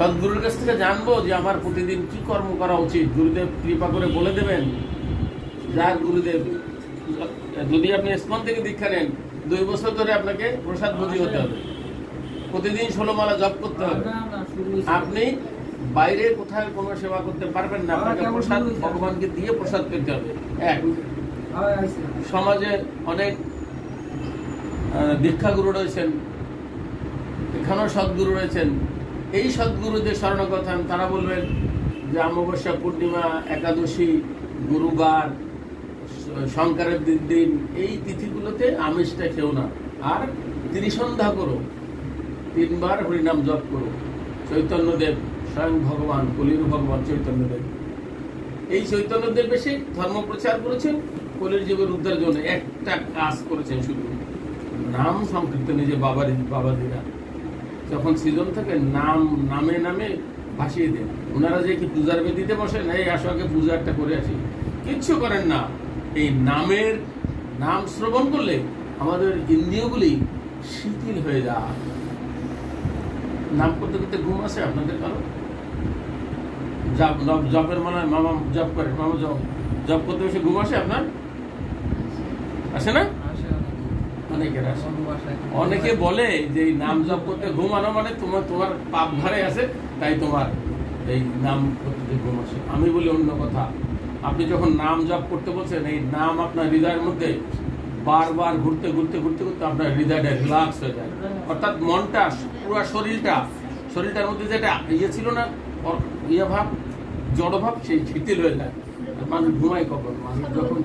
সদ্গুরুর কাছ থেকে জানবো যে আমার প্রতিদিন কি কর্ম করা উচিত। গুরুদেব কৃপা করে বলে দেবেন। যার গুরুদেব, যদি আপনি ইসকন থেকে দীক্ষা নেন, 2 বছর ধরে আপনাকে প্রসাদ ভোজি হতে হবে, প্রতিদিন 16 মালা জপ করতে হবে। আপনি বাইরে কোথায় কোনো সেবা করতে পারবেন না, আপনাকে প্রসাদ ভগবানকে দিয়ে প্রসাদ পেতে হবে। এক, সমাজে অনেক দীক্ষা গুরু রয়েছেন, এখানেও সদ্গুরু রয়েছেন। এই সদ্গুরুদের শরণাগত হন, তারা বলবেন যে অমাবস্যা, পূর্ণিমা, একাদশী, গুরুবার, শঙ্করের দিন, এই তিথিগুলোতে আমিষটা খেও না, আর ত্রিসন্ধ্যা করো, 3 বার হরিনাম জপ করো। চৈতন্যদেব স্বয়ং ভগবান, কলির ভগবান চৈতন্যদেব, এই চৈতন্যদেব বেশি ধর্ম প্রচার করেছেন, কলির জীবের উদ্ধার জন্য একটা কাজ করেছেন, শুধু নাম সংকীর্তনে। যে বাবাজিরা যখন সৃজন থাকে, নামে নামে ভাসিয়ে দেন। ওনারা যে কি পূজার বেদিতে বসেন, এই আসো আগে পূজা একটা করে আসি, কিচ্ছু করেন না। এই নাম শ্রবণ করলে আমাদের ইন্দ্রিয়গুলি শিথিল হয়ে যায়। নাম করতে করতে ঘুম আসে আপনাদের কারো? জপের মানে মামা জপ করে, মামা জপ করতে বসে ঘুম আসে আপনার? আসে না? অনেকের আসে। অনেকে বলে যে এই নাম জপ করতে ঘুমানো মানে তোমার পাপ ঘরে আছে, তাই তোমার এই নাম করতে ঘুম আসে। আমি বলি অন্য কথা। আপনি যখন নাম জপ করতে বলছেন, এই নাম আপনার হৃদয়ের মধ্যে বারবার ঘুরতে ঘুরতে ঘুরতে ঘুরতে আপনার হৃদয়টা রিল্যাক্স হয়ে যায়, অর্থাৎ মনটা, পুরো শরীরটার মধ্যে যেটা ছিল না, ভাব, জড় ভাব, সেই শিথিল হয়ে যায়। মানুষ ঘুমায় কখন? মানুষ যখন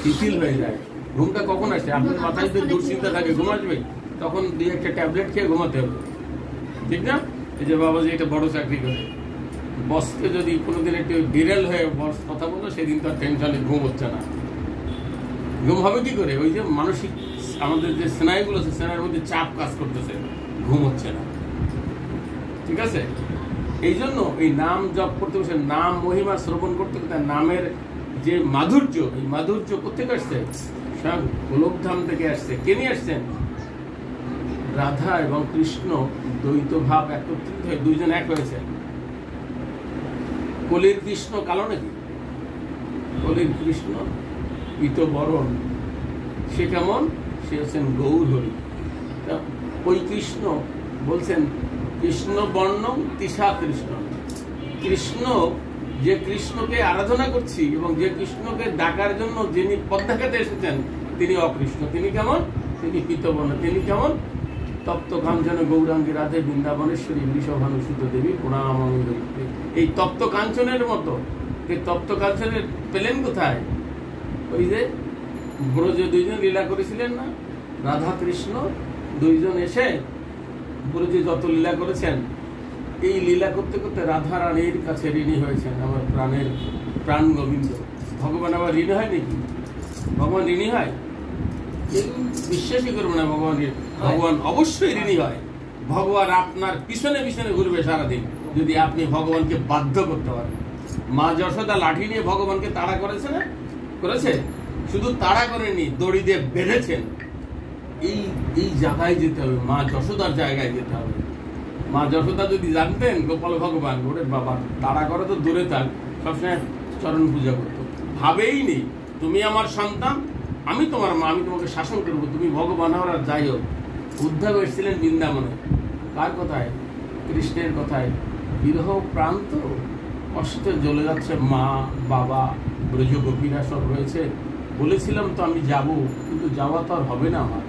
শিথিল হয়ে যায়। ঘুমটা কখন আসে? আপনার মাথায় যদি দুশ্চিন্তা থাকে, ঘুম আসবে, তখন 2-1টা ট্যাবলেট খেয়ে ঘুমাতে হবে, ঠিক না? এই যে বাবাজি এটা বড় চাকরি করে, বসকে যদি কোনোদিন একটু বিড়াল হয়ে বস কথা বলো, সেদিন তো টেনশনে ঘুম হচ্ছে না। ঘুম হবে কি করে? ওই যে মানসিক আমাদের যে স্নায়ুগুলো আছে, স্নায়ুর মধ্যে চাপ কাজ করতেছে, ঘুম হচ্ছে না, ঠিক আছে? এই জন্য এই নাম জপ করতে বসে, নাম মহিমা শ্রবণ করতে করতে নামের যে মাধুর্য, এই মাধুর্য কোথেকে আসছে? সব গোলকধাম থেকে আসছে। কে নিয়ে আসছেন? রাধা এবং কৃষ্ণ দ্বৈত ভাব একত্রিত হয়ে 2 জন এক হয়েছে। কলির কৃষ্ণ কালো নাকি? কলির কৃষ্ণ পীতবরণ, সে কেমন? সে হচ্ছেন গৌর হরি। ওই কৃষ্ণ বলছেন কৃষ্ণ বর্ণম তিসা কৃষ্ণ। কৃষ্ণ, যে কৃষ্ণকে আরাধনা করছি এবং যে কৃষ্ণকে ডাকার জন্য যিনি পদ্মাঘাতে এসেছেন, তিনি অকৃষ্ণ। তিনি কেমন? তিনি পীতবর্ণ। তিনি কেমন? তপ্ত কাঞ্চন গৌরাঙ্গী রাধে বৃন্দাবনেশ্বরী বৃষভানুসুত দেবী প্রণাম। এই তপ্ত কাঞ্চনের মতো। এই তপ্ত কাঞ্চনের পেলেন কোথায়? ওই যে ব্রজে 2 জন লীলা করেছিলেন না, রাধা কৃষ্ণ 2 জন এসে ব্রজে যত লীলা করেছেন, এই লীলা করতে করতে রাধা রানীর কাছে ঋণী হয়েছেন। আমার প্রাণ গোবিন্দ। ভগবান আবার ঋণী হয় নাকি? ভগবান ঋণী হয়? বিশ্বাসই করবো না ভগবান অবশ্যই ঋণী হয়। ভগবান আপনার পিছনে পিছনে ঘুরবে সারাদিন, যদি আপনি ভগবানকে বাধ্য করতে পারেন। মা যশোদা লাঠি নিয়ে ভগবানকে তাড়া করেছে না? করেছে? শুধু তাড়া করেনি, দড়ি দিয়ে বেঁধেছেন। এই জায়গায় যেতে হবে, মা যশোদার জায়গায় যেতে হবে। মা যশোদা যদি জানতেন গোপাল ভগবান, ওরে বাবা, তাড়া করে তো দূরে থাক, সবসময় চরণ পূজা করতো। ভাবেই নেই তুমি আমার সন্তান, আমি তোমার মা, আমি তোমাকে শাসন করবো, তুমি ভগবান হও আর যাই হোক। উদ্ধব এসেছিলেন বৃন্দাবনে, কার কথায়? কৃষ্ণের কথায়। বিরহ প্রান্ত, কষ্টে জ্বলে যাচ্ছে মা, বাবা, ব্রজ গোপীরা সব রয়েছে। বলেছিলাম তো আমি যাব, কিন্তু যাওয়া তো আর হবে না আমার,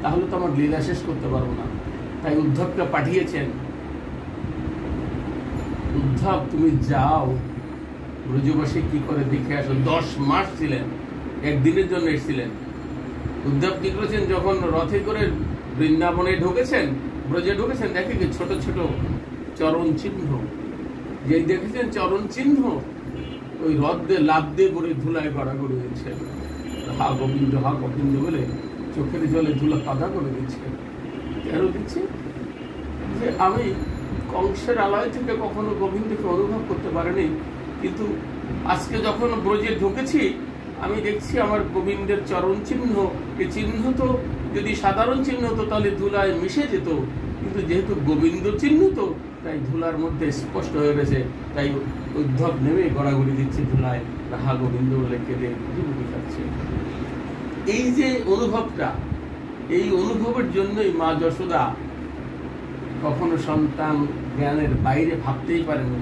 তাহলে তো আমার লীলা শেষ করতে পারবো না। তাই উদ্ধবকে পাঠিয়েছেন, উদ্ধব তুমি যাও ব্রজবাসী কি করে দেখে আসো। 10 মাস ছিলেন, একদিনের জন্য এসেছিলেন। উদ্ধব কি করেছেন? যখন রথে করে বৃন্দাবনে ঢুকেছেন, ব্রজে ঢুকেছেন, দেখে কি ছোট ছোট চরণ চিহ্ন। যেই দেখেছেন চরণ চিহ্ন, ওই রথ দিয়ে লাভ দিয়ে পড়ে ধুলায় গড়াগড়ি দিচ্ছে। হা গোবিন্দ বলে চোখের জলে ধুলা কাদা করে দিচ্ছে। কেন দিচ্ছে? যে আমি কংসের আলয় থেকে কখনো গোবিন্দকে অনুভব করতে পারিনি, কিন্তু আজকে যখন ব্রজে ঢুকেছি, আমি দেখছি আমার গোবিন্দের চরণ চিহ্ন। এই চিহ্ন তো যদি সাধারণ চিহ্ন হতো তাহলে ধুলায় মিশে যেত, কিন্তু যেহেতু গোবিন্দ চিহ্ন, তো তাই ধুলার মধ্যে স্পষ্ট হয়ে গেছে। তাই উদ্ধব নেমে গড়াগড়ি দিচ্ছে ধুলায়, রাহা গোবিন্দ বলে কেঁদে ডুবুকি খাচ্ছে। এই যে অনুভবটা, এই অনুভবের জন্যই মা যশোদা কখনো সন্তান জ্ঞানের বাইরে ভাবতেই পারেনি।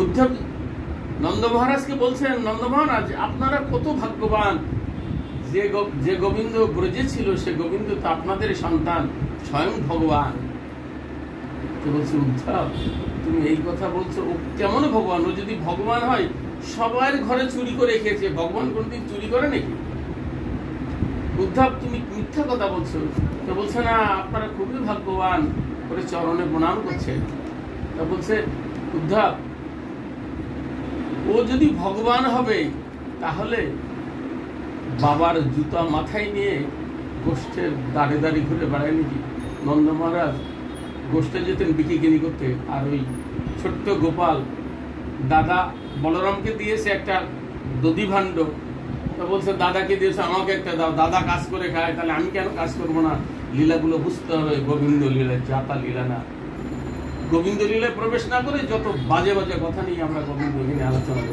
উদ্ধব নন্দ মহারাজকে বলছেন, নন্দ মহারাজ আপনারা কত ভাগ্যবান, যে গোবিন্দ ব্রজে ছিল সে গোবিন্দ তো আপনাদের সন্তান, স্বয়ং ভগবান। তো বলছে, উদ্ধব তুমি এই কথা বলছো, ও কেমন ভগবান? ও যদি ভগবান হয় সবার ঘরে চুরি করে খেয়েছে, ভগবান কোনদিন চুরি করে নাকি? উদ্ধব তুমি মিথ্যা কথা বলছো। তো বলছে, না আপনারা খুবই ভাগ্যবান, করে চরণে প্রণাম করছে। তা বলছে, উদ্ধব ও যদি ভগবান হবে তাহলে বাবার জুতা মাথায় নিয়ে গোষ্ঠের দাঁড়ে দাঁড়ি ঘুরে বেড়ায় নাকি? নন্দ মহারাজ গোষ্ঠে যেতেন বিক্রি করতে, আর ওই ছোট্ট গোপাল দাদা বলরামকে দিয়েছে একটা দধি ভাণ্ড। তো বলছে, দাদাকে দিয়েছে, আমাকে একটা দাও, দাদা কাজ করে খায়, তাহলে আমি কেন কাজ করবো না? লীলাগুলো বুঝতে হবে, গোবিন্দ লীলা, জাতা লীলা না। গোবিন্দ লীলায় প্রবেশ না করে যত বাজে বাজে কথা নিয়ে আমরা গোবিন্দ আলোচনা করি।